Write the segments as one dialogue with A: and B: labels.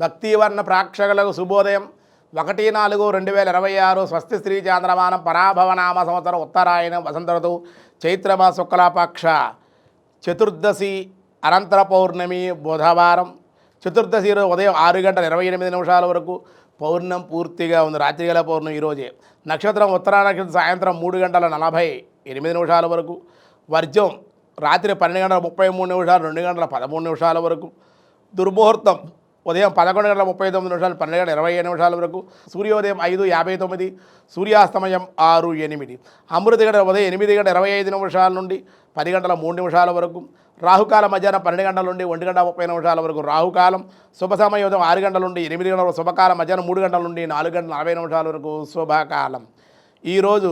A: భక్తివర్ణ ప్రేక్షకులకు శుభోదయం 1-4-2026 స్వస్తి శ్రీ చాంద్రమానం పరాభవనామ సంవత్సరం ఉత్తరాయణం వసంత ఋతువు చైత్రమాస శుక్లపక్ష చతుర్దశి అనంతర పౌర్ణమి బుధవారం. చతుర్దశి ఉదయం 6:28 వరకు పౌర్ణం పూర్తిగా ఉంది. రాత్రిగల పౌర్ణమి ఈరోజే. నక్షత్రం ఉత్తరా నక్షత్రం సాయంత్రం 3:48 వరకు. వర్జం రాత్రి 12:33 2:13 వరకు. దుర్ముహూర్తం ఉదయం 11:39 12:27 వరకు. సూర్యోదయం 5:59, సూర్యాస్తమయం 6:08. అమృత గడియలు ఉదయం 8:25 నుండి 10:03 వరకు. రాహుకాలం మధ్యాహ్నం 12 నుండి 1:30 వరకు రాహుకాలం. శుభ సమయం ఉదయం 6 నుండి 8 వరకు శుభకాలం. మధ్యాహ్నం 3 నుండి 4:40 వరకు శుభకాలం. ఈరోజు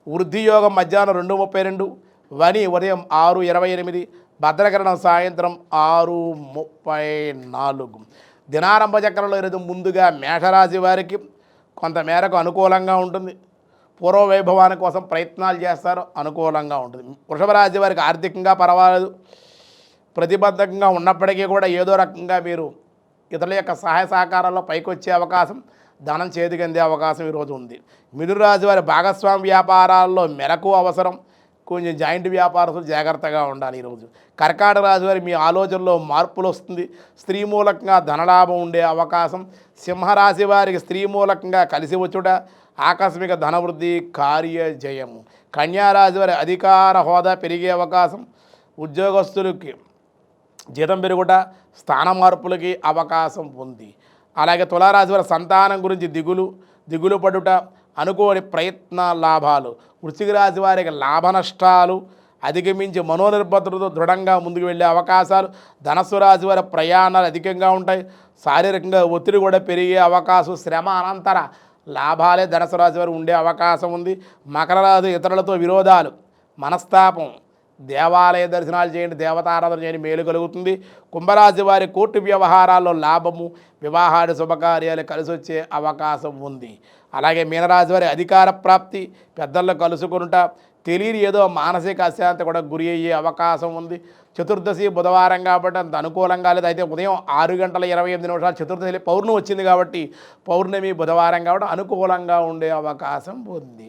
A: వృద్ధి యోగం మధ్యాహ్నం 2:32, వని ఉదయం 6:28, భద్రకరణం సాయంత్రం 6:34. దినారంభ చక్రంలో ఈరోజు ముందుగా మేషరాశి వారికి కొంతమేరకు అనుకూలంగా ఉంటుంది. పూర్వ వైభవాని కోసం ప్రయత్నాలు చేస్తారు, అనుకూలంగా ఉంటుంది. వృషభ రాశి వారికి ఆర్థికంగా పర్వాలేదు, ప్రతిబద్ధకంగా ఉన్నప్పటికీ కూడా ఏదో రకంగా మీరు ఇతరుల యొక్క సహాయ సహకారాల్లో పైకి వచ్చే అవకాశం, ధనం చేతికి అందే అవకాశం ఈరోజు ఉంది. మిథున రాశి వారి భాగస్వామి వ్యాపారాల్లో మెలకు అవసరం, కొంచెం జాయింట్ వ్యాపారస్తులు జాగ్రత్తగా ఉండాలి ఈరోజు. కర్కాటక రాశి వారి మీ ఆలోచనలో మార్పులు వస్తుంది, స్త్రీ మూలకంగా ధనలాభం ఉండే అవకాశం. సింహరాశి వారికి స్త్రీ మూలకంగా కలిసి వచ్చుట, ఆకస్మిక ధనవృద్ధి, కార్యజయము. కన్యారాశి వారి అధికార హోదా పెరిగే అవకాశం, ఉద్యోగస్తులకి జీతం పెరుగుట, స్థాన మార్పులకి అవకాశం ఉంది. అలాగే తులారాశి వారి సంతానం గురించి దిగులు పడుట, అనుకోని ప్రయత్న లాభాలు. వృశ్చిక రాశి వారికి లాభ నష్టాలు అధిగమించి మనోనిర్భరతతో దృఢంగా ముందుకు వెళ్ళే అవకాశాలు. ధనస్సు రాశి వారి ప్రయాణాలు అధికంగా ఉంటాయి, శారీరకంగా ఒత్తిడి కూడా పెరిగే అవకాశం. శ్రమ అనంతర లాభాలే ధనస్సు రాశి వారు ఉండే అవకాశం ఉంది. మకర రాశి ఇతరులతో విరోధాలు, మనస్తాపం, దేవాలయ దర్శనాలు చేయండి, దేవతారాధన చేయండి, మేలు కలుగుతుంది. కుంభరాశి వారి కోర్టు వ్యవహారాల్లో లాభము, వివాహాది శుభకార్యాలు కలిసి వచ్చే అవకాశం ఉంది. అలాగే మీనరాశి వారి అధికార ప్రాప్తి, పెద్దల్లో కలుసుకుంట, తెలియని ఏదో మానసిక అశాంతి కూడా గురి అయ్యే అవకాశం ఉంది. చతుర్దశి బుధవారం కాబట్టి అంత అనుకూలంగా లేదు. అయితే ఉదయం 6:28 చతుర్దశి పౌర్ణమి వచ్చింది కాబట్టి పౌర్ణమి బుధవారం కాబట్టి అనుకూలంగా ఉండే అవకాశం ఉంది.